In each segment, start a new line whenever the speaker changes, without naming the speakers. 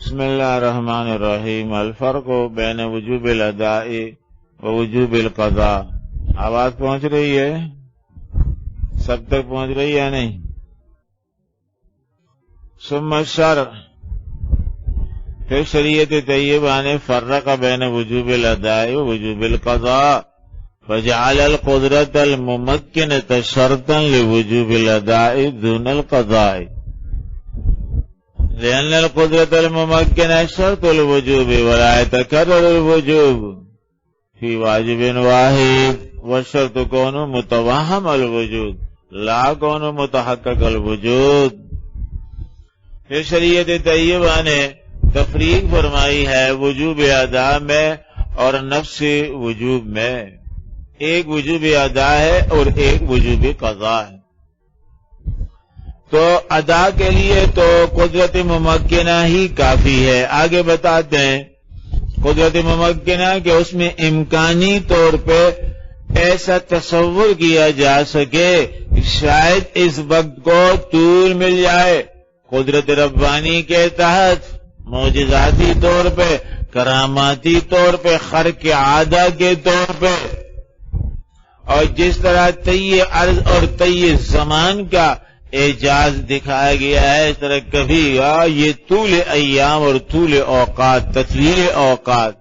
بسم اللہ الرحمن الرحیم. الفرق بین وجوب الاداء و وجوب القضاء. آواز پہنچ رہی ہے؟ سب تک پہنچ رہی ہے نہیں؟ ثم الشرع، پھر شریعت طیبہ نے فرق بین وجوب الاداء و وجوب القضاء فجعل القدرة الممكنة شرطا لوجوب الاداء دون القضاء، لأن القدرة الممكنة شرط الوجوب ولا يتكرر الوجوب في واجب واحد، والشرط كون متوهم الوجود لا كون متحقق الوجود. پھر شریعت طیبہ نے تفریق فرمائی ہے وجوب ادا میں اور نفس وجوب میں. ایک وجوب ادا ہے اور ایک وجوب قضا ہے. تو ادا کے لیے تو قدرت ممکنہ ہی کافی ہے. آگے بتاتے ہیں قدرت ممکنہ کہ اس میں امکانی طور پہ ایسا تصور کیا جا سکے کہ شاید اس وقت کو طول مل جائے. قدرت ربانی کے تحت معجزاتی طور پہ، کراماتی طور پہ، خرق عادہ کے طور پہ، اور جس طرح طی عرض اور طی زمان کا اعجاز دکھایا گیا ہے، اس طرح کبھی یہ طول ایام اور طول اوقات، تطویل اوقات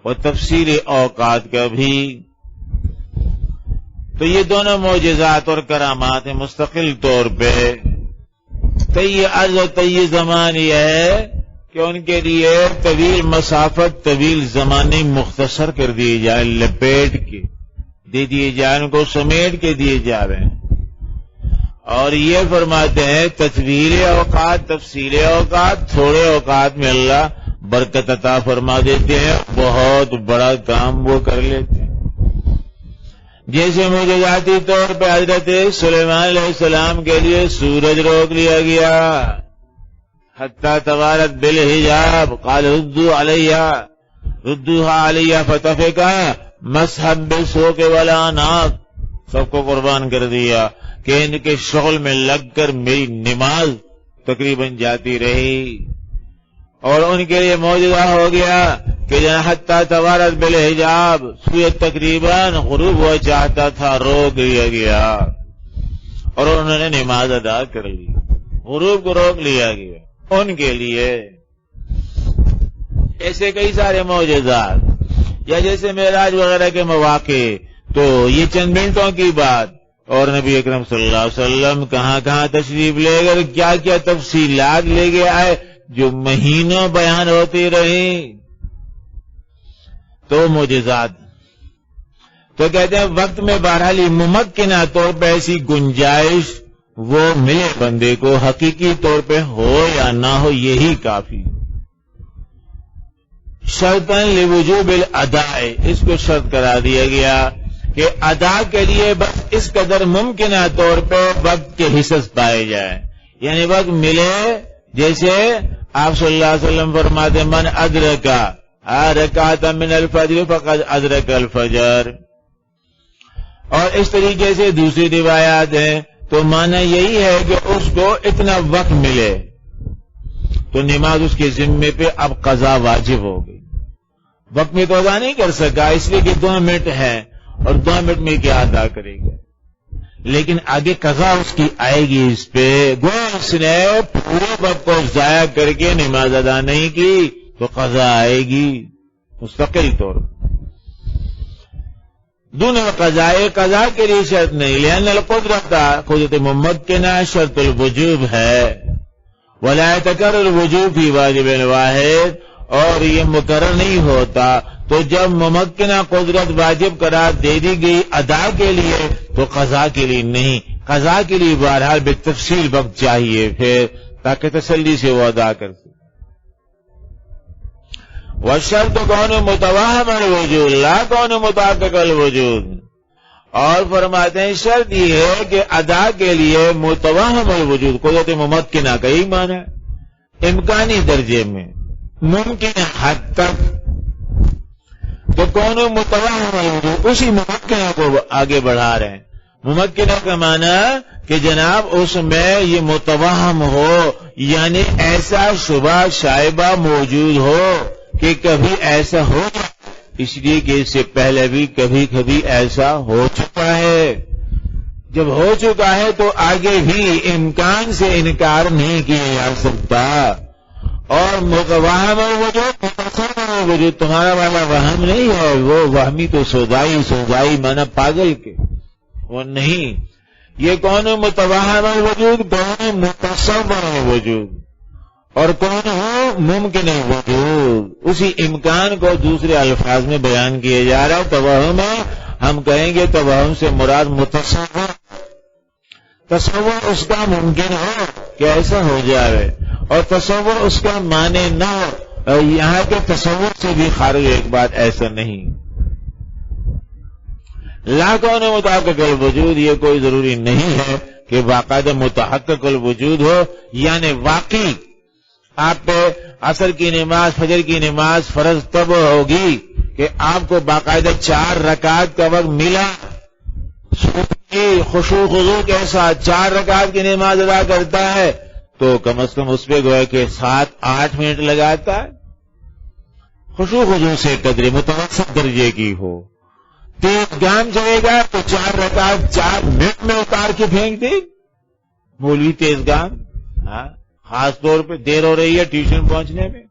اور تفصیل اوقات کا بھی. تو یہ دونوں معجزات اور کرامات ہیں مستقل طور پہ. طی عرض اور طی زمان یہ ہے کہ ان کے لیے طویل مسافت، طویل زمانے مختصر کر دیے جائیں، لپیٹ کے دے دیے جائیں، ان کو سمیٹ کے دیے جا رہے ہیں. اور یہ فرماتے ہیں تطویل اوقات، تفصیل اوقات، تھوڑے اوقات میں اللہ برکت عطا فرما دیتے ہیں، بہت بڑا کام وہ کر لیتے ہیں. جیسے معجزاتی طور پہ حضرت سلیمان علیہ السلام کے لیے سورج روک لیا گیا، حتی توارت بالحجاب قال ردوها علیہ فتفقا مسحا بالسوق والعناق. سب کو قربان کر دیا کہ ان کے شغل میں لگ کر میری نماز تقریباً جاتی رہی. اور ان کے لیے معجزہ ہو گیا کہ حتی توارت بالحجاب، سورج تقریباً غروب ہوا چاہتا تھا، روک لیا گیا اور انہوں نے نماز ادا کر لی. غروب کو روک لیا گیا ان کے لیے. ایسے کئی سارے معجزات، یا جیسے معراج وغیرہ کے مواقع، تو یہ چند منٹوں کی بات. اور نبی اکرم صلی اللہ علیہ وسلم کہاں کہاں تشریف لے کر کیا کیا تفصیلات لے کے آئے جو مہینوں بیان ہوتی رہی. تو معجزات. تو کہتے ہیں وقت میں بہرحال ممکنہ طور پہ ایسی گنجائش وہ ملے بندے کو، حقیقی طور پہ ہو یا نہ ہو یہی کافی. شرطاً لوجوب الاداء، اس کو شرط قرار دیا گیا کہ ادا کے لیے بس اس قدر ممکنہ طور پہ وقت کے حصص پائے جائیں، یعنی وقت ملے. جیسے آپ صلی اللہ علیہ وسلم فرماتے من ادرکا رکعۃ من الفجر فقد ادرک الفجر. اور اس طریقے سے دوسری روایات ہیں. تو معنی یہی ہے کہ اس کو اتنا وقت ملے تو نماز اس کے ذمے پہ اب قضا واجب ہو گئی. وقت میں تو ادا نہیں کر سکا اس لیے کہ 2 منٹ ہے، اور 2 منٹ میں کیا ادا کرے گا، لیکن آگے قضا اس کی آئے گی اس پہ. اس نے پورے وقت کو ضائع کر کے نماز ادا نہیں کی تو قضا آئے گی مستقل طور پر. دونوں قضا کے لیے شرط نہیں، لأن القدرت قدرت ممکنہ شرط الوجوب ہے، ولا يتكرر الوجوب فی واجب واحد. اور یہ مقرر نہیں ہوتا. تو جب ممکنہ قدرت واجب قرار دے دی گئی ادا کے لیے تو قضا کے لیے نہیں. قضا کے لیے بہرحال بالتفصیل وقت چاہیے پھر، تاکہ تسلی سے وہ ادا کر سکے. والشرط کون متوهم الوجود لا کون متحقق الوجود. اور فرماتے ہیں شرط یہ ہے کہ ادا کے لیے متوهم الوجود، قدرت ممکنہ کا ہی معنی ہے امکانی درجے میں، ممکن حد تک. تو کون متوهم الوجود، اسی ممکنہ کو آگے بڑھا رہے ہیں. ممکنہ کا معنی کہ جناب اس میں یہ متوہم ہو، یعنی ایسا شبہ شائبہ موجود ہو کہ کبھی ایسا ہو جائے، اس لیے کہ اس سے پہلے بھی کبھی کبھی ایسا ہو چکا ہے۔ جب ہو چکا ہے تو آگے بھی امکان سے انکار نہیں کیا جا سکتا۔ اور متوہم وجود متصور وجود تمہارا والا وہم نہیں ہے، وہ وہمی تو سودائی مانا پاگل کے، وہ نہیں۔ یہ کون ہے متوہم وجود؟ کون ہے متصور وجود، اور کون ہو ممکن وجود۔ اسی امکان کو دوسرے الفاظ میں بیان کیا جا رہا ہے۔ توہم ہے، ہم کہیں گے توہم سے مراد متصور، تصور اس کا ممکن ہو کہ ایسا ہو جائے، اور تصور اس کا معنی نہ ہو۔ یہاں کے تصور سے بھی خارج ایک بات ایسا نہیں۔ لا کون متحقق الوجود، یہ کوئی ضروری نہیں ہے کہ باقاعدہ متحقق الوجود ہو، یعنی واقعی آپ پہ عصر کی نماز فجر کی نماز فرض تب ہوگی کہ آپ کو باقاعدہ 4 رکعت کا وقت ملا، خشوع خضوع کے ساتھ 4 رکعت کی نماز ادا کرتا ہے تو کم از کم اس پہ گویا کہ 7-8 منٹ لگاتا ہے، خشوع خضوع سے قدر متوسط درجے کی ہو۔ تیز گام چلے گا تو 4 رکعت 4 منٹ میں اتار کے پھینک دے، مولوی تیز گام، خاص طور پہ دیر ہو رہی ہے ٹیوشن پہنچنے میں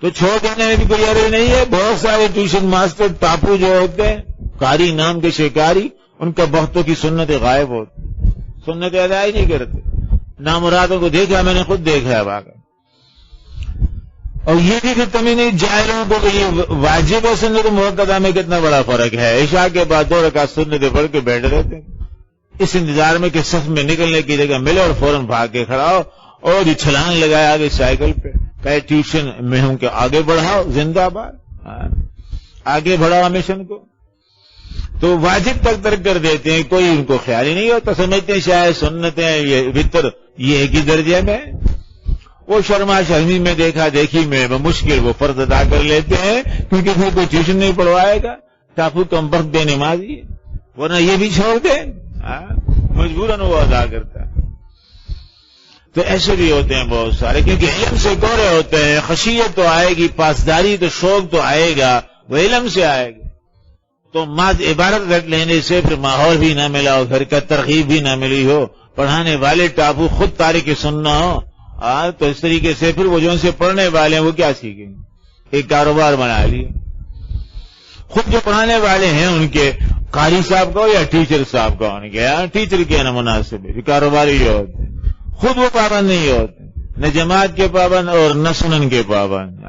تو چھوڑ دینے میں بھی کوئی حرج نہیں ہے۔ بہت سارے ٹیوشن ماسٹر ٹاپو جو ہوتے ہیں، قاری نام کے شکاری، ان کا بختوں کی سنت غائب ہوتی، سنت ادا ہی نہیں کرتے۔ نامرادوں کو دیکھا، میں نے خود دیکھا ہے واقعہ۔ اور یہ بھی کہ تمہیں نہیں جاہلوں کو کہ یہ واجب اور سنت موقع میں کتنا بڑا فرق ہے۔ عشاء کے بعد 2 رکعت سنتیں پڑھ کے بیٹھ رہتے ہیں اس انتظار میں کہ صف میں نکلنے کی جگہ ملے اور فوراً بھاگ کے کھڑا ہو اور یہ چھلانگ لگایا آگے سائیکل پہ، کہے ٹیوشن میں ہوں کہ آگے بڑھاؤ، زندہ باد، آگے بڑھاؤ مشن کو۔ تو واجب تک ترک کر دیتے ہیں، کوئی ان کو خیال ہی نہیں ہوتا، سمجھتے ہیں شاید سنتیں یہ وطر یہ ایک ہی درجے میں۔ وہ شرما شرمی میں دیکھا دیکھی میں مشکل وہ فرض ادا کر لیتے ہیں کیونکہ پھر کوئی ٹیوشن نہیں پڑھوائے گا، ٹاپو کم وقت بے نمازی ہے، ورنہ یہ بھی چھوڑ دیں، مجبوراً وہ ادا کرتا ہے۔ تو ایسے بھی ہوتے ہیں بہت سارے، کیونکہ علم سے گورے ہوتے ہیں، خشیت تو آئے گی، پاسداری تو شوق تو آئے گا، وہ علم سے آئے گا۔ تو ماذ عبارت رکھ لینے سے پھر ماحول بھی نہ ملا ہو، گھر کا ترغیب بھی نہ ملی ہو، پڑھانے والے ٹاپو خود تاریخ سننا ہو، تو اس طریقے سے پھر وہ جو ان سے پڑھنے والے ہیں وہ کیا سیکھیں گے؟ ایک کاروبار بنا لیا، خود جو پڑھانے والے ہیں ان کے قاری صاحب کا یا ٹیچر صاحب کا، ان کے ٹیچر کے نا مناسب ہے، کاروباری جو ہوتے ہیں خود وہ پابند نہیں ہوتے، نہ جماعت کے پابند اور نہ سنن کے پابند،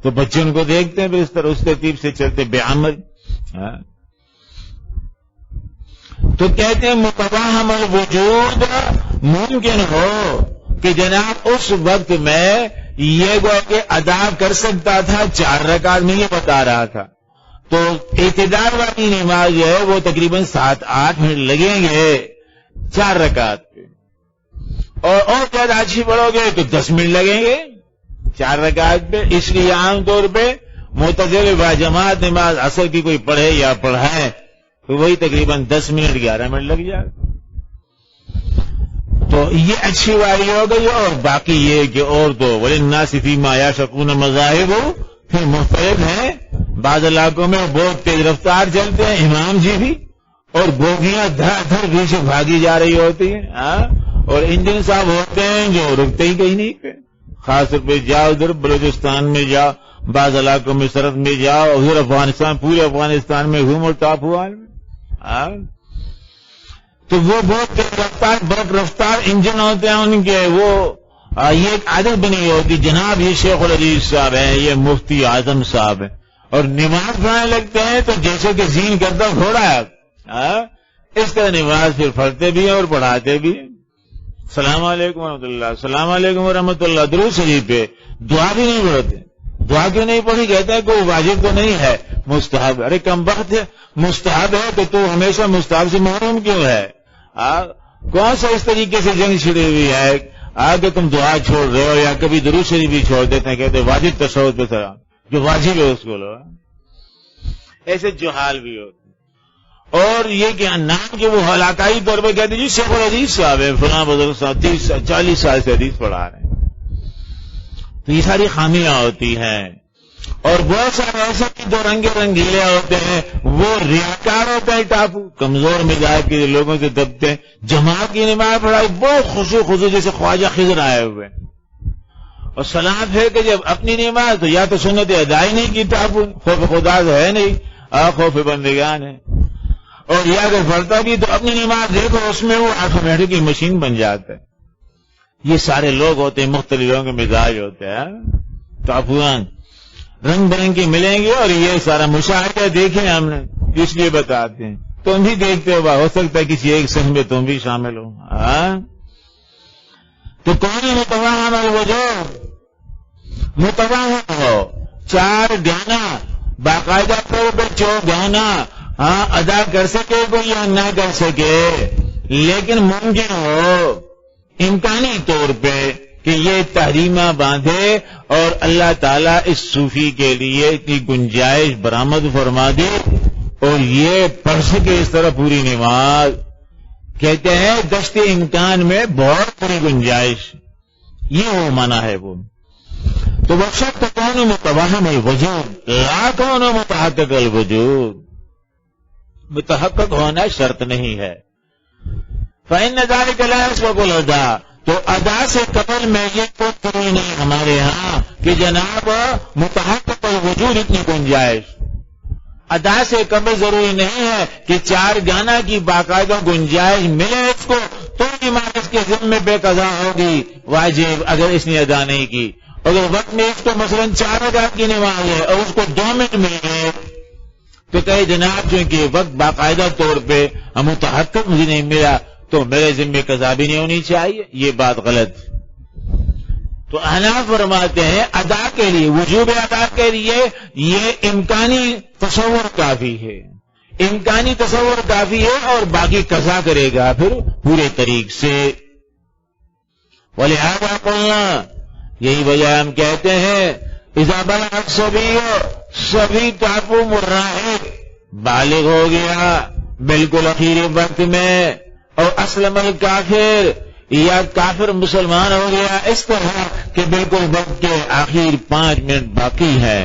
تو بچے ان کو دیکھتے ہیں پھر اس طرح اس ترتیب سے چلتے بے عمل۔ تو کہتے ہیں متوہم الوجود ممکن ہو کہ جناب اس وقت میں یہ گو کہ ادا کر سکتا تھا 4 رکعت میں، یہ بتا رہا تھا، تو اعتدال والی نماز جو ہے وہ تقریباً 7-8 منٹ لگیں گے 4 رکعت پہ، اور زیادہ اچھی پڑھو گے تو 10 منٹ لگیں گے 4 رکعت پہ۔ اس لیے عام طور پہ معتدل با جماعت نماز عصر کی کوئی پڑھے یا پڑھائے تو وہی تقریباً 10 منٹ 11 منٹ لگ جائے، تو یہ اچھی والی ہو گئی۔ اور باقی یہ کہ اور تو وَلِلنَّاسِ فِي مَا يَشَقُونَ مَذَاهِبُ پھر مختلف ہیں، بعض علاقوں میں بہت تیز رفتار چلتے ہیں امام جی بھی، اور بوگیاں دھڑ دھڑ پیچھے بھاگی جا رہی ہوتی ہیں، اور انجن صاحب ہوتے ہیں جو رکتے ہی کہیں نہیں پہ، خاص طور پہ جاؤ ادھر بلوچستان میں جاؤ، بعض علاقوں میں سرحد میں جاؤ، ادھر افغانستان پورے افغانستان میں گھومو ٹاپ ہوا تو وہ بہت تیز رفتار برق رفتار انجن ہوتے ہیں ان کے، وہ یہ ایک عادت بنی ہوتی، جناب یہ شیخ العزیز صاحب ہیں، یہ مفتی اعظم صاحب ہیں، اور نماز پڑھنے لگتے ہیں تو جیسے کہ زین کرتا گھوڑا ہے، اس طرح نماز پھر پڑھتے بھی ہیں اور پڑھاتے بھی ہیں۔ السلام علیکم ورحمۃ اللہ، السلام علیکم ورحمۃ اللہ، درود شریف پہ دعا بھی نہیں پڑھتے۔ دعا کیوں نہیں پڑھی؟ کہتے ہیں کوئی واجب تو نہیں ہے، مستحب۔ ارے کم وقت ہے، مستحب ہے تو تو ہمیشہ مستحب سے محروم کیوں ہے؟ کون سا اس طریقے سے جنگ چھڑی ہوئی ہے کہ تم دعا چھوڑ رہے ہو یا کبھی درود شریف بھی چھوڑ دیتے ہیں، کہتے ہیں واجب تشہد پہ سلام، جو واجب ہے اس کو لو۔ ایسے جہال بھی ہوتے ہیں، اور یہ کہ نام کے وہ علاقائی طور پہ کہتے ہیں جی شیخ الحدیث صاحب ہے، فلاں بزرگ صاحب 40 سال سے حدیث پڑھا رہے ہیں. تو یہ ساری خامیاں ہوتی ہیں. اور بہت سارے ایسے دو رنگے رنگیلے ہوتے ہیں، وہ ریاکار ہوتے ہیں ٹاپو، کمزور مزاج کے لوگوں سے دبتے ہیں. جماعت کی نماز پڑھائی بہت خضوع جیسے خواجہ خضر آئے ہوئے، اور سلام پھیر کے جب اپنی نماز تو یا تو سنت ادائی نہیں کی ٹاپو، خوف خدا تو ہے نہیں، خوف بندگان ہے. اور یا اگر پڑھتا بھی تو اپنی نماز دیکھو اس میں وہ آٹومیٹک کی مشین بن جاتا ہے. یہ سارے لوگ ہوتے ہیں، مختلف لوگوں کے مزاج ہوتے ہیں. ٹاپوان رنگ برنگ کے ملیں گے، اور یہ سارا مشاہدہ دیکھیں ہم نے، اس لیے بتاتے ہیں. تم بھی دیکھتے ہو سکتا ہے کسی ایک سنگ میں تم بھی شامل ہو. تو کون متوہم الوجود، متوہم ہو، 4 گانا باقاعدہ طور پر گانا ادا کر سکے کوئی یا نہ کر سکے، لیکن ممکن ہو امکانی طور پہ کہ یہ تحریمہ باندھے اور اللہ تعالیٰ اس صوفی کے لیے اتنی گنجائش برآمد فرما دے اور یہ پڑھ سکے اس طرح پوری نماز. کہتے ہیں دشت امکان میں بہت بڑی گنجائش، یہ وہ معنی ہے وہ. تو وہ شک کون متوہم الوجود لا کون متحقق الوجود، متحقق ہونا شرط نہیں ہے. فإن ذلك لا يسبق الأداء، تو ادا سے قبل میں یہ کوئی نہیں ہمارے ہاں کہ جناب متحقق الوجود اتنی گنجائش. ادا سے قبل ضروری نہیں ہے کہ 4 گانا کی باقاعدہ گنجائش ملے اس کو تو نماز اس کے ذمے بے قضا ہوگی واجب اگر اس نے ادا نہیں کی. اگر وقت میں اس کو مثلا 4 رکعت کی نماز ہے اور اس کو 2 منٹ مل گئے تو کہے جناب چونکہ وقت باقاعدہ طور پہ متحقق مجھے نہیں ملا تو میرے ذمے قضا بھی نہیں ہونی چاہیے. یہ بات غلط. تو احناف فرماتے ہیں ادا کے لیے، وجوب ادا کے لیے یہ امکانی تصور کافی ہے، امکانی تصور کافی ہے اور باقی قضا کرے گا پھر پورے طریق سے. ولہذا قلنا، یہی وجہ ہم کہتے ہیں اذا بلغ الصبی، سبھی ٹاپو مراحل بالغ ہو گیا بالکل اخیر وقت میں، اور اسلم الکافر یا کافر مسلمان ہو گیا اس طرح کہ بالکل وقت کے آخر 5 منٹ باقی ہے.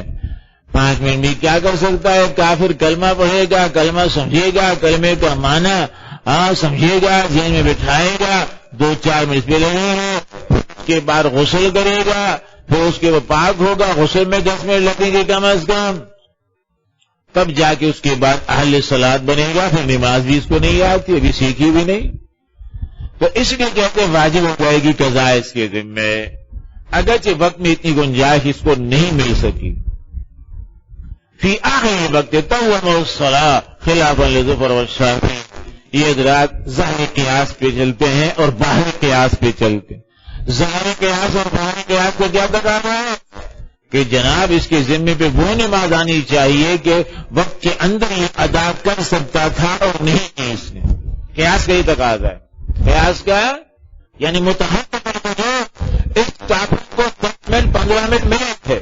5 منٹ میں کیا کر سکتا ہے؟ کافر کلمہ پڑھے گا، کلمہ سمجھے گا، کلمے کا معنی سمجھے گا، ذہن میں بٹھائے گا، 2-4 منٹ پہ لگے گا، اس کے بعد غسل کرے گا، پھر اس کے بعد پاک ہوگا، غسل میں 10 منٹ لگیں گے کم از کم، تب جا کے اس کے بعد اہل صلاۃ بنے گا. پھر نماز بھی اس کو نہیں آتی، ابھی سیکھی بھی نہیں، تو اس لیے کہتے ہیں واجب ہو جائے گی قضا اس کے ذمے اگرچہ وقت میں اتنی گنجائش اس کو نہیں مل سکی. فی آخر وقت توم الصلاۃ خلافا لظفر والشافعی، یہ حضرات ظاہر قیاس پہ چلتے ہیں اور باہر قیاس پہ چلتے ہیں. ظاہر قیاس اور باہر قیاس کو کیا بتا رہا ہے کہ جناب اس کے ذمے پہ وہ نماز آنی چاہیے کہ وقت کے اندر یہ ادا کر سکتا تھا اور نہیں کی اس نے. قیاس کا ہی تقاضا ہے. قیاس کا یعنی متحقق جو اس ٹاپک کو 10 منٹ 15 منٹ ملے تھے،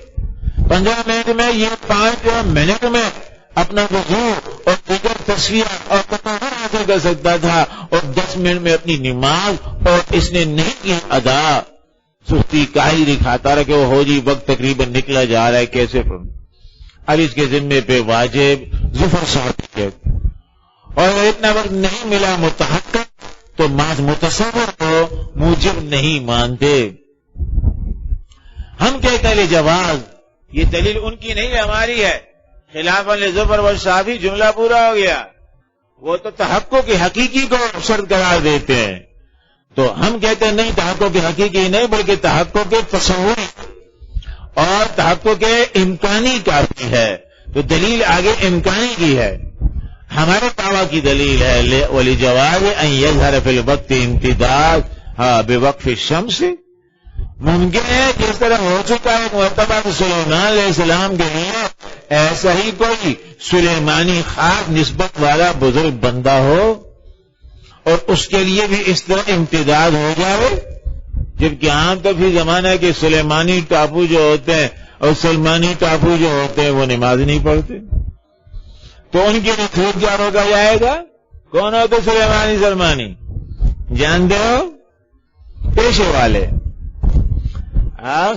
15 منٹ میں یہ 5 منٹ میں اپنا وضو اور دیگر تصویر اور تطہر حاصل کر سکتا تھا اور 10 منٹ میں اپنی نماز، اور اس نے نہیں کی ادا. سستی کاہی دکھاتا رہا کہ وہ ہو جی وقت تقریباً نکلا جا رہا ہے کیسے پڑھوں. اب اس کے ذمے پہ واجب ظفر صاحب کے، اور اتنا وقت نہیں ملا متحقق تو محض متصور کو موجب نہیں مانتے. ہم کہتے ہیں جواز، یہ دلیل ان کی نہیں ہماری ہے. خلافاً لظفر والشافعی جملہ پورا ہو گیا. وہ تو تحقق کی حقیقی کو شرط قرار دیتے ہیں، تو ہم کہتے ہیں نہیں، تحقق کی حقیقی نہیں بلکہ تحقق کے تصوری اور تحقق کے امکانی کافی ہے. تو دلیل آگے امکانی کی ہے. ہمارے دعویٰ کی دلیل ہے وَلِجَوَازِ أَن يَظْهَرَ فِي الْوَقْتِ امتداد بوقف الشمس. ممکن ہے کہ اس طرح ہو چکا ہے مرتبہ سلیمان علیہ السلام کے لیے ایسا ہی کوئی سلیمانی خاص نسبت والا بزرگ بندہ ہو اور اس کے لیے بھی اس طرح امتداد ہو جائے، جبکہ عام تو پھر زمانہ ہے کہ سلیمانی ٹاپو جو ہوتے ہیں اور سلمانی ٹاپو جو ہوتے ہیں وہ نماز نہیں پڑھتے. تو ان کی نصیب کیا روکا جائے گا؟ کون ہوتے سلیمانی سلمانی؟ جانتے ہو؟ پیشے والے.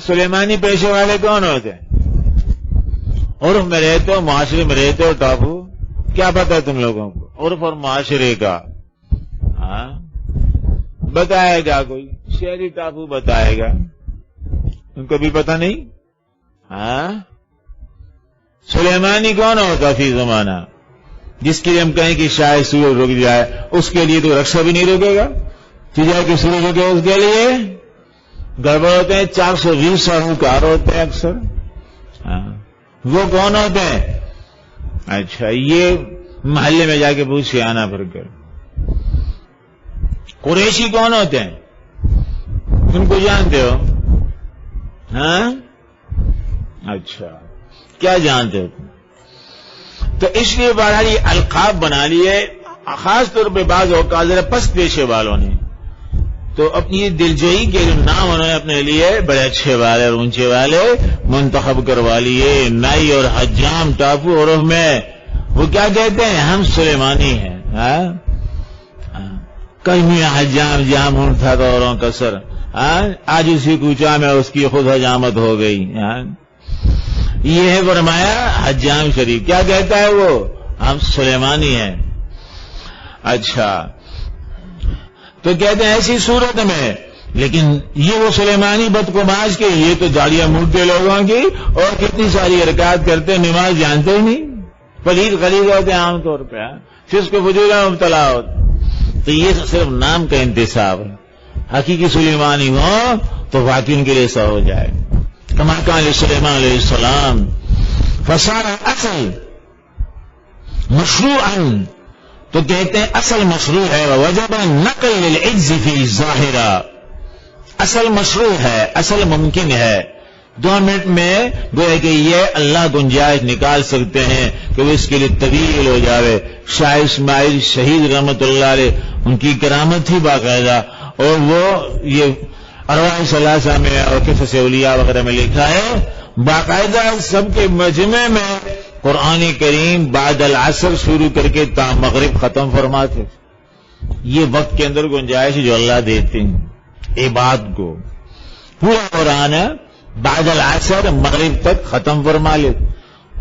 سلیمانی پیشے والے کون ہوتے؟ عرف میں رہتے ہو، معاشرے میں رہتے ہو ٹاپو، کیا پتا ہے تم لوگوں کو عرف اور معاشرے کا؟ بتائے گا کوئی شہری ٹاپو بتائے گا، ان کو بھی پتا نہیں. سلیمانی کون ہوتا فی زمانہ؟ جس کے لیے ہم کہیں کہ شاید سورج رک جائے، اس کے لیے تو رکشا بھی نہیں رکے گا. چیزیں کہ سورج رکے اس کے لیے گڑبڑ ہوتے ہیں. 420 ساہوکار ہوتے ہیں اکثر. وہ کون ہوتے ہیں؟ اچھا، یہ محلے میں جا کے پوچھے آنا پھر کر. قریشی کون ہوتے ہیں؟ ان کو جانتے ہو؟ اچھا، کیا جانتے ہو؟ تو اس لیے بہرحال یہ القاب بنا لیے، خاص طور پہ بعض اوقات ذرا پست پیشے والوں نے تو اپنی دلجوئی کے نام انہوں نے اپنے لیے بڑے اچھے والے اور اونچے والے منتخب کروا لیے. نائی اور حجام ٹاپو عرف میں وہ کیا کہتے ہیں؟ ہم سلیمانی ہیں. کہیں حجام جام اٹھا تھا اوروں کا سر، آج اسی کوچا میں اس کی خود حجامت ہو گئی. یہ ہے فرمایا حجام شریف. کیا کہتا ہے وہ؟ ہم سلیمانی ہیں. اچھا، تو کہتے ہیں ایسی صورت میں، لیکن یہ وہ سلیمانی بدقماش کے، یہ تو داڑیاں مونڈتے لوگوں کی اور کتنی ساری حرکات کرتے، نماز جانتے ہی نہیں، پلید خلید ہوتے ہیں عام طور پہ، فسق و فجور میں مبتلا ہوتے. تو یہ صرف نام کا انتصاب ہے. حقیقی سلیمانی ہو تو واقعی ان کے لیے ایسا ہو جائے. کما کان سلیمان علیہ السلام فصار اصل مشروعا، تو کہتے ہیں اصل مشروع ہے. وجب نقل للعجز فی ظاہرہ، اصل مشروع ہے، اصل ممکن ہے. 2 منٹ میں گویا کہ یہ اللہ گنجائش نکال سکتے ہیں کہ وہ اس کے لیے طویل ہو جاوے. شاہ اسماعیل شہید رحمت اللہ علیہ، ان کی کرامت تھی باقاعدہ، اور وہ یہ ارواح ثلاثہ میں اور قصص اولیاء وغیرہ میں لکھا ہے، باقاعدہ سب کے مجمع میں قرآن کریم بعد العصر شروع کر کے تا مغرب ختم فرماتے. یہ وقت کے اندر گنجائش جو اللہ دیتے ہیں عباد کو، پورا قرآن بعد العصر مغرب تک ختم فرما لیتے.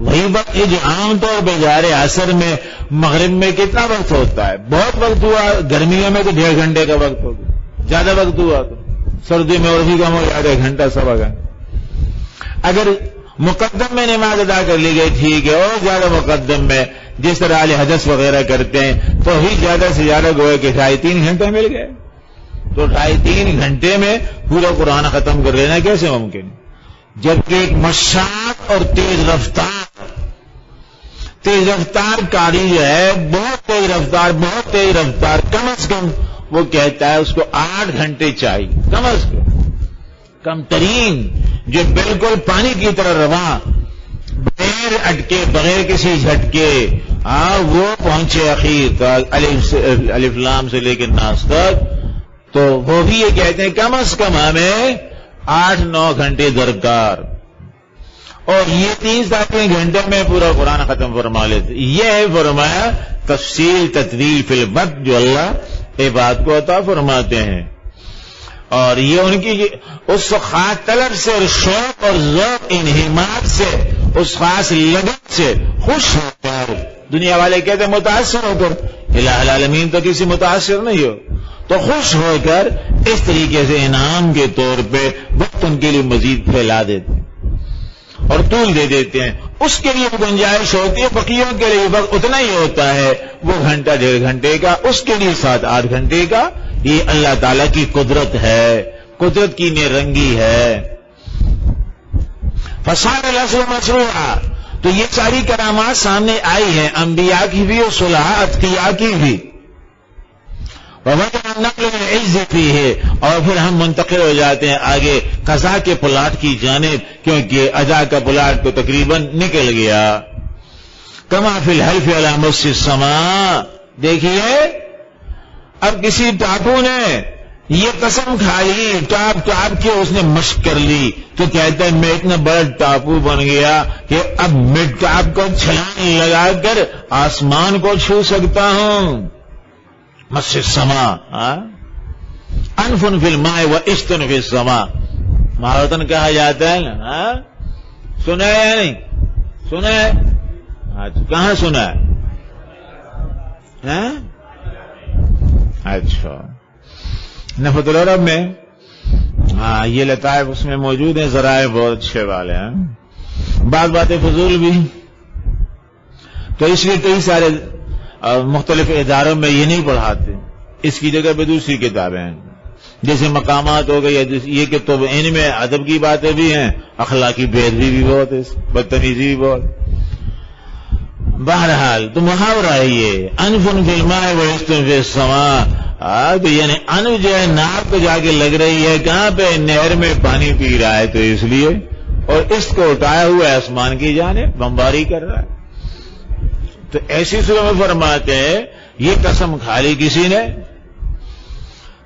وہی وقت جو عام طور پہ جا رہے عصر میں مغرب میں کتنا وقت ہوتا ہے؟ بہت وقت ہوا. گرمیوں میں تو 1.5 گھنٹے کا وقت ہو گیا، زیادہ وقت ہوا تو سردی میں اور بھی کم ہو جاتا ہے، گھنٹہ سوا گھنٹہ. اگر مقدم میں نماز ادا کر لی گئی ٹھیک ہے، اور زیادہ مقدم میں جس طرح اہل حدث وغیرہ کرتے ہیں تو ہی زیادہ سے زیادہ گویا کہ 2.5-3 گھنٹے مل گئے. تو 2.5-3 گھنٹے میں پورا قرآن ختم کر لینا کیسے ممکن؟ جبکہ ایک مشاق اور تیز رفتار کاری جو ہے، بہت تیز رفتار کم از کم وہ کہتا ہے اس کو 8 گھنٹے چاہیے کم از کم ترین، جو بالکل پانی کی طرح رواں، بغیر اٹکے، بغیر کسی جھٹکے، وہ پہنچے اخیر تک الف لام سے لے کے ناس تک. تو وہ بھی یہ کہتے ہیں کم از کم ہمیں 8-9 گھنٹے درکار، اور یہ 3-3 گھنٹے میں پورا قرآن ختم فرما لیتے. یہ ہے فرمایا تفصیل تطویل فی الوقت جو اللہ عباد کو عطا فرماتے ہیں. اور یہ ان کی اس خاص طلب سے اور شوق اور ذوق انہمات سے، اس خاص لگن سے خوش ہو کر، دنیا والے کہتے ہیں متاثر ہو کر، الہ العالمین تو کسی متاثر نہیں ہو، تو خوش ہو کر اس طریقے سے انعام کے طور پہ وقت ان کے لیے مزید پھیلا دیتے اور طول دے دیتے ہیں. اس کے لیے گنجائش ہوتی ہے. فقیروں کے لیے وقت اتنا ہی ہوتا ہے، وہ 1.5 گھنٹے کا، اس کے لیے 7-8 گھنٹے کا. یہ اللہ تعالیٰ کی قدرت ہے، قدرت کی نرنگی ہے. فصار العصر مشروعا، تو یہ ساری کرامات سامنے آئی ہیں، انبیاء کی بھی اور صلحاء اتقیاء کی بھی. وَوَجَبَ النَّقْلُ لِلْعِجْزِ فِيهِ، اور پھر ہم منتقل ہو جاتے ہیں آگے قضا کے پلاٹ کی جانب، کیونکہ ادا کا پلاٹ تو تقریباً نکل گیا. کما فی الحلف علی مس السماء، دیکھیے اب کسی ٹاپو نے یہ قسم کھا لی، ٹاپ ٹاپ کے اس نے مشق کر لی، تو کہتا ہے میں اتنا بڑا ٹاپو بن گیا کہ اب میں ٹاپ کو چھلانگ لگا کر آسمان کو چھو سکتا ہوں. مس السما، انفن فی الماء و اشتن فی السما، مہاوتن کہا جاتا ہے نا. سنا ہے یا نہیں سنا ہے؟ کہاں سنا ہے؟ اچھا، نفت العرب میں یہ لطائف اس میں موجود ہیں، ذرائع بہت اچھے والے ہیں، بعض باتیں فضول بھی. تو اس لیے کئی سارے مختلف اداروں میں یہ نہیں پڑھاتے، اس کی جگہ پہ دوسری کتابیں ہیں، جیسے مقامات ہو گئی. یہ کہ تو ان میں ادب کی باتیں بھی ہیں، اخلاقی بے ادبی بھی بہت ہے، بدتمیزی بھی بہت. بہرحال تو محاورہ ہے یہ انفن فی الماء و اشتن فی السما. یعنی ان جو ہے ناک کو جا کے لگ رہی ہے کہاں پہ؟ نہر میں پانی پی رہا ہے، تو اس لیے، اور اس کو اٹھایا ہوا ہے آسمان کی جانب، بمباری کر رہا ہے. تو ایسی صورت میں فرماتے ہیں یہ قسم کھا لی کسی نے،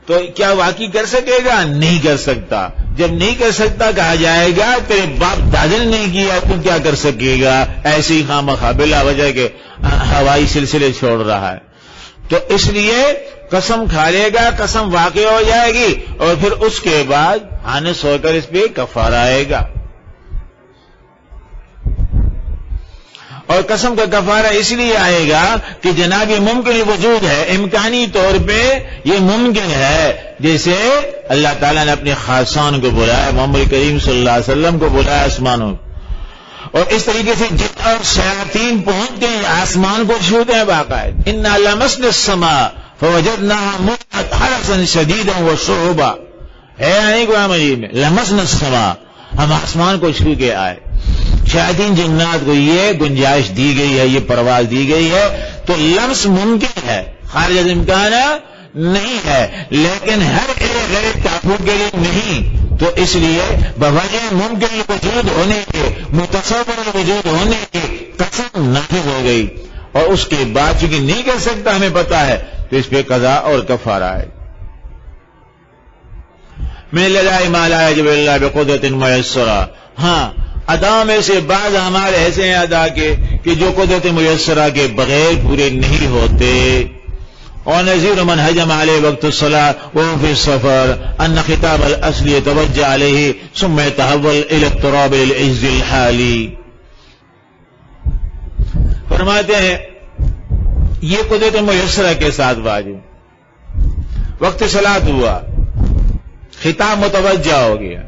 تو کیا واقعی کر سکے گا؟ نہیں کر سکتا. جب نہیں کر سکتا کہا جائے گا تیرے باپ دادا نے نہیں کیا تو کیا کر سکے گا؟ ایسی خام خواہ بلا وجہ کے ہوائی سلسلے چھوڑ رہا ہے. تو اس لیے قسم کھا لے گا، قسم واقع ہو جائے گی، اور پھر اس کے بعد حانس ہو کر اس پہ کفارہ آئے گا. اور قسم کا کفارہ اس لیے آئے گا کہ جناب یہ ممکن وجود ہے، امکانی طور پہ یہ ممکن ہے. جیسے اللہ تعالیٰ نے اپنے خاصان کو بلایا، محمد کریم صلی اللہ علیہ وسلم کو بلایا آسمانوں، اور اس طریقے سے جن اور شیاطین پہنچتے ہیں آسمان کو چھوتے ہیں باقاعدہ. انا لمسنا السماء فوجدناها ملئت حرسا شدیدا وشعبا. ہے نہیں قرآن مجید میں لمسنا السماء، ہم آسمان کو چھو کے آئے. شیاطین جنات کو یہ گنجائش دی گئی ہے، یہ پرواز دی گئی ہے. تو لمس ممکن ہے، خارج از امکان نہیں ہے، لیکن ہر ایک ٹاپو کے لیے نہیں. تو اس لیے بوجہ ممکن وجود ہونے کے، متصور وجود ہونے کی قسم نافذ ہو گئی، اور اس کے بعد چونکہ نہیں کر سکتا ہمیں پتا ہے تو اس پہ قضا اور کفارہ ہے. من الاداء ما لا يجب الا بقدرة میسرہ. ہاں، ادا میں سے بعض ہمارے ایسے ہیں ادا کے کہ جو قدرت میسرہ کے بغیر پورے نہیں ہوتے. اور نذیر من حجم علیہ وقت الصلاة وهو في السفر ان خطاب الاصل يتوجه عليه ثم يتحول الى التراب للعجز الحالی. فرماتے ہیں یہ قدرت میسرہ کے ساتھ واجب، وقت صلاۃ ہوا، خطاب متوجہ ہو گیا،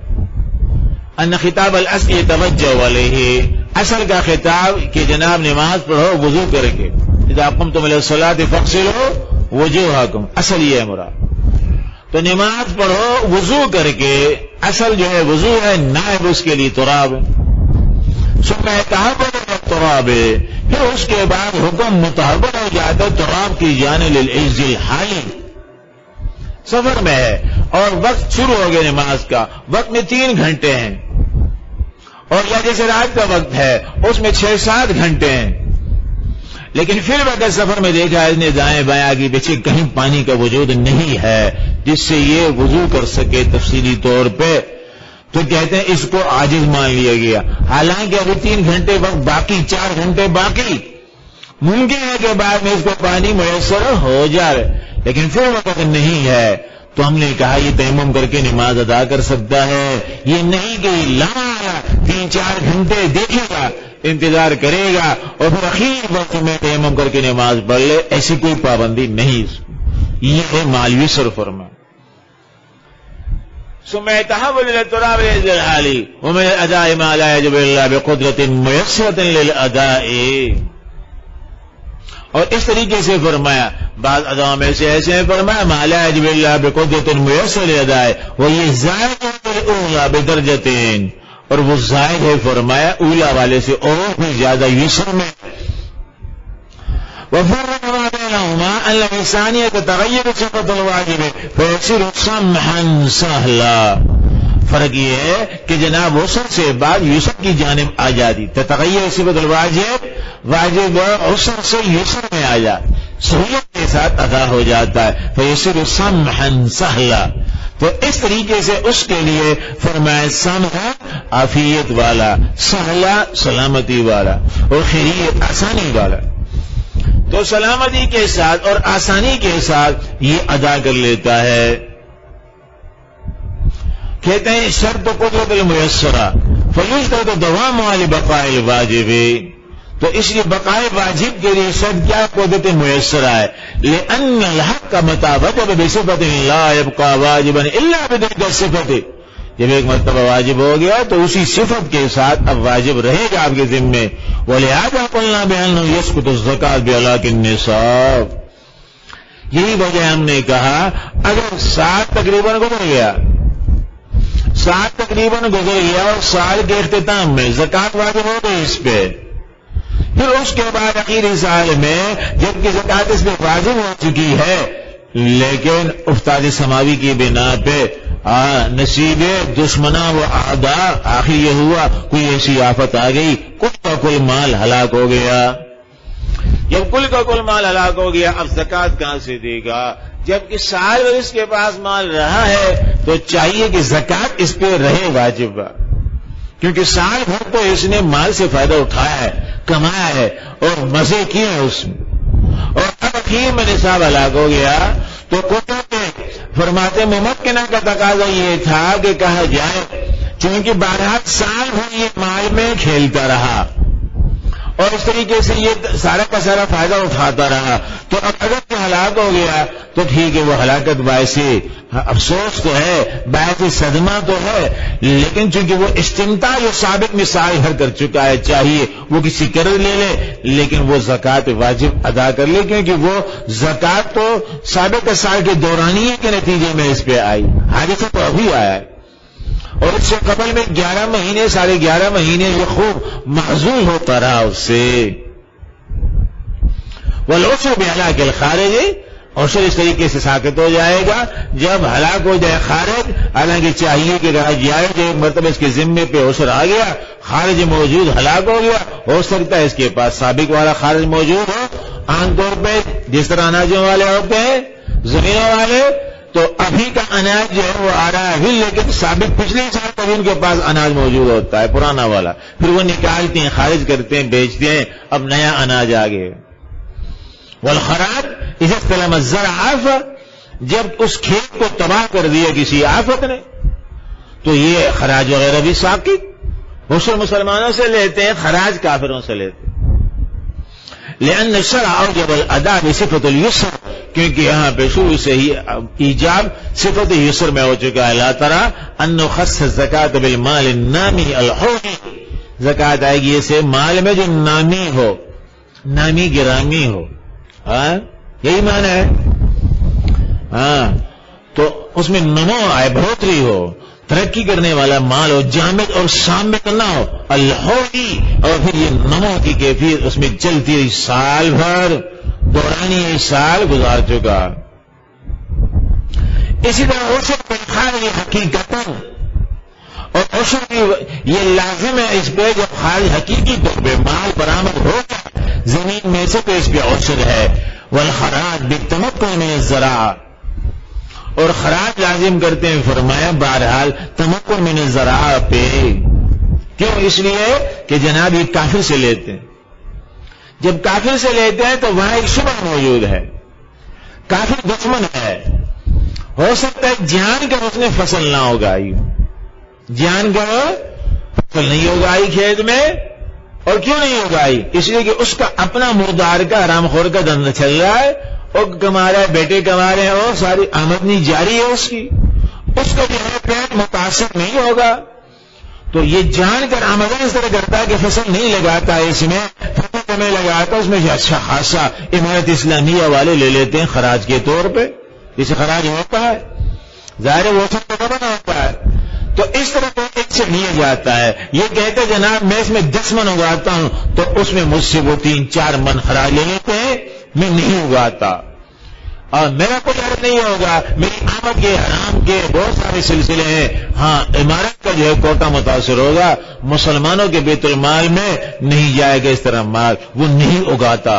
ان خطاب الاصل يتوجه علیہ، اصل کا خطاب کہ جناب نماز پڑھو وضو کر کے، اذا قمتم الى الصلاة فاغسلوا وجوہکم، اصل یہ ہے مراد. تو نماز پڑھو وضو کر کے، اصل جو ہے وضو ہے، نائب اس کے لیے تراب ہے. ثم يتحول الى التراب، پھر اس کے بعد حکم متحول ہو جاتا ہے تراب کی جانب للعجز الحالی. سفر میں ہے اور وقت شروع ہو گیا نماز کا، وقت میں 3 گھنٹے ہیں، اور یا جیسے رات کا وقت ہے اس میں 6-7 گھنٹے ہیں، لیکن پھر اگر سفر میں دیکھا اس نے دائیں بائیں آگے پیچھے کہیں پانی کا وجود نہیں ہے جس سے یہ وضو کر سکے تفصیلی طور پہ، تو کہتے ہیں اس کو عاجز مان لیا گیا. حالانکہ ابھی 3 گھنٹے وقت باقی، 4 گھنٹے باقی، ممکن ہے کہ بعد میں اس کو پانی میسر ہو جائے، لیکن پھر وقت نہیں ہے. تو ہم نے کہا یہ تیمم کر کے نماز ادا کر سکتا ہے. یہ نہیں کہ لایا 3-4 گھنٹے دیکھے گا، انتظار کرے گا اور پھر اخیر وقت میں تیمم کر کے نماز پڑھ لے، ایسی کوئی پابندی نہیں. یہ ہے مالوی سر فرما. ثم يتحول الى التراب للعجز الحالی ومن الاداء ما لا يجب الا بقدرة میسرة للاداء. اور اس طریقے سے فرمایا بعض اداؤں میں سے ایسے ہیں، فرمایا ما لا يجب الا بقدرة میسرة للاداء وهي زائدة الاولى بدرجتين، اور وہ زائد ہے فرمایا اولا والے سے اور بھی زیادہ یسر میں. وفرق ما بينهما ان الثانية تتغير صفة الواجب فيصير سمحا سهلا. فرق یہ ہے کہ جناب عسر سے بعد یسر کی جانب آ جاتی، تتغیر صفت الواجب، واجب عسر سے یسر میں آ جاتا، سہولت کے ساتھ ادا ہو جاتا ہے. فيصير سمحا سهلا. تو اس طریقے سے اس کے لیے فرمایا سامحہ عافیت والا، سہلا سلامتی والا، اور خیریت آسانی والا. تو سلامتی کے ساتھ اور آسانی کے ساتھ یہ ادا کر لیتا ہے. کہتے ہیں شرط قدرت المیسرہ فیشترط دوام لبقاء الواجب. تو اس لیے بقائے واجب کے لیے شرط کیا قدرت میسرہ ہے. لأن الحق متى وجب بصفت لا يبقى واجبا الا بتلك الصفت. جب ایک مرتبہ واجب ہو گیا تو اسی صفت کے ساتھ اب واجب رہے گا آپ کے ذمے. ولہذا قلنا بأنه يسقط الزکاة بهلاك النصاب. یہی وجہ ہم نے کہا اگر سال تقریباً گزر گیا اور سال کے اختتام میں زکات واجب ہو گئی اس پہ، پھر اس کے بعد آخری سال میں جبکہ زکات اس پہ واجب ہو چکی ہے لیکن افتاد سماوی کی بنا پہ نصیب دشمنا و اعداء آخر یہ ہوا کوئی ایسی آفت آ گئی، کل کا کل مال ہلاک ہو گیا. جب کل کا کل مال ہلاک ہو گیا اب زکات کہاں سے دے گا؟ جبکہ سال بھر اس کے پاس مال رہا ہے تو چاہیے کہ زکات اس پہ رہے واجب، کیونکہ سال بھر تو اس نے مال سے فائدہ اٹھایا ہے، کمایا ہے اور مزے کیے ہیں اس میں، اور اب اخیر میں نصاب ہلاک ہو گیا. تو کتب فرماتے ممکنہ کا تقاضا یہ تھا کہ کہا جائے چونکہ بہرحال سال بھر یہ مال میں کھیلتا رہا اور اس طریقے سے یہ سارا کا سارا فائدہ اٹھاتا رہا، تو اب اگر کہ ہلاک ہو گیا تو ٹھیک ہے، وہ ہلاکت باعث افسوس تو ہے، باعث صدمہ تو ہے، لیکن چونکہ وہ استمتاع جو سابق مثال ہر کر چکا ہے چاہیے وہ کسی قرض لے لے لیکن وہ زکات واجب ادا کر لے، کیونکہ وہ زکات تو سابق سال کے دورانیے کے نتیجے میں اس پہ آئی، حادثہ تو ابھی آیا ہے. اور اس سے قبل میں 11 مہینے 11.5 مہینے یہ خوب محظوظ ہوتا رہا اس سے. والعشر بہلاک الخارج، عشر اس طریقے سے ساقط ہو جائے گا جب ہلاک ہو جائے خارج. حالانکہ چاہیے کہ جائے کہ مرتبہ اس کے ذمے پہ عشر آ گیا، خارج موجود ہلاک ہو گیا، ہو سکتا ہے اس کے پاس سابق والا خارج موجود ہو، عام طور پہ جس طرح اناجوں والے ہوتے ہیں زمینوں والے، تو ابھی کا اناج جو ہے وہ آ رہا ہے لیکن سابق پچھلے سال کبھی ان کے پاس اناج موجود ہوتا ہے پرانا والا، پھر وہ نکالتے ہیں، خارج کرتے ہیں، بیچتے ہیں، اب نیا اناج آ گیا. والخراج اذا استلم الزرع آفة، جب اس کھیت کو تباہ کر دیا کسی آفت نے تو یہ خراج وغیرہ بھی ساقط. مسلم مسلمانوں سے لیتے ہیں، خراج کافروں سے لیتے ہیں. لأن الشرع اوجب الاداء بصفت اليسر، کیونکہ یہاں پہ شروع سے ہی ایجاب صفت یسر میں ہو چکا ہے. لا ترى انه خص الزکاة بالمال النامی الحولی، زکات آئے گی اسے مال میں جو نامی ہو، نامی گرامی ہو، یہی معنی ہے. تو اس میں نمو آئے، بڑھوتری ہو، ترقی کرنے والا مال ہو، جامد اور سامت نہ ہو، الحولی، اور پھر یہ نمو کی کیفیت اس میں چلتی رہی سال بھر، دورانی سال گزار چکا. اسی طرح عشر بالخارج حقیقتاً، اور عشر کی یہ لازم ہے اس پہ جب خارج حقیقی طور پہ مال برآمد ہوگا زمین میں سے تو اس پہ عشر ہے. والخراج بالتمکن من الزراع، اور خراج لازم کرتے ہیں فرمایا بہرحال تمکن من الزراع پہ. کیوں؟ اس لیے کہ جناب یہ کافر سے لیتے ہیں، جب کافر سے لیتے ہیں تو وہاں ایک شبہ موجود ہے، کافر دشمن ہے، ہو سکتا ہے جان کر اس نے فصل نہ اگائی، جان کر فصل نہیں اگائی کھیت میں. اور کیوں نہیں اگائی؟ اس لیے کہ اس کا اپنا مردار کا حرام خور کا دھندا چل رہا ہے، اور کما رہا ہے، بیٹے کما رہے ہیں، اور ساری آمدنی جاری ہے اس کی، اس کا جو ہے پیٹ متاثر نہیں ہوگا. تو یہ جان کر آمدن اس طرح کرتا ہے کہ فصل نہیں لگاتا ہے، اس میں فصل میں لگاتا ہے، اس میں اچھا خاصا امارت اسلامیہ والے لے لیتے ہیں خراج کے طور پہ، جسے خراج ہوتا ہے، ظاہر ہے وہ سب تو بنا ہوتا ہے. تو اس طرح کو ایک سے لیا جاتا ہے. یہ کہتے جناب میں اس میں 10 من اگاتا ہوں تو اس میں مجھ سے وہ 3-4 من خراج لے لیتے ہیں، میں نہیں اگاتا اور میرا کوئی حرج نہیں ہوگا، میری آمد کے حرام کے بہت سارے سلسلے ہیں. ہاں عمارت کا جو ہے کوٹا متاثر ہوگا، مسلمانوں کے بیت المال میں نہیں جائے گا اس طرح مال، وہ نہیں اگاتا،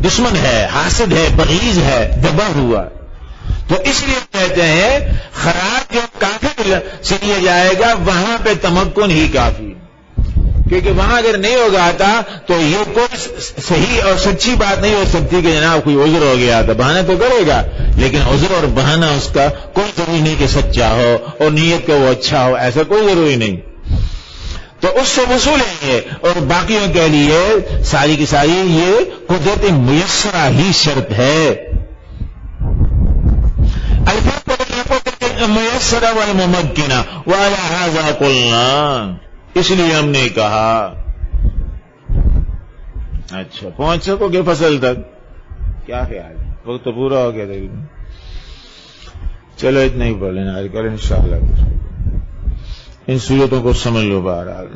دشمن ہے، حاسد ہے، بغیض ہے، دبا ہوا. تو اس لیے کہتے ہیں خراج جو کافی سے لیا جائے گا وہاں پہ تمکن ہی کافی، کیونکہ وہاں اگر نہیں اگاتا تو یہ کوئی صحیح اور سچی بات نہیں ہو سکتی کہ جناب کوئی عذر ہو گیا تھا، بہانہ تو کرے گا لیکن عذر اور بہانہ اس کا کوئی ضروری نہیں کہ سچا ہو اور نیت کا وہ اچھا ہو، ایسا کوئی ضروری نہیں، تو اس سے وصولیں گے۔ اور باقیوں کے لیے ساری کی ساری یہ قدرت میسرہ ہی شرط ہے۔ میسرہ والممکنہ وعلی ھذا قلنا، اس لیے ہم نے کہا۔ اچھا پہنچ سکو گے فصل تک؟ کیا خیال ہے؟ وقت تو پورا ہو گیا تقریباً، چلو اتنا ہی پڑھ لینا آج کل انشاءاللہ، ان صورتوں کو سمجھ لو بہرحال۔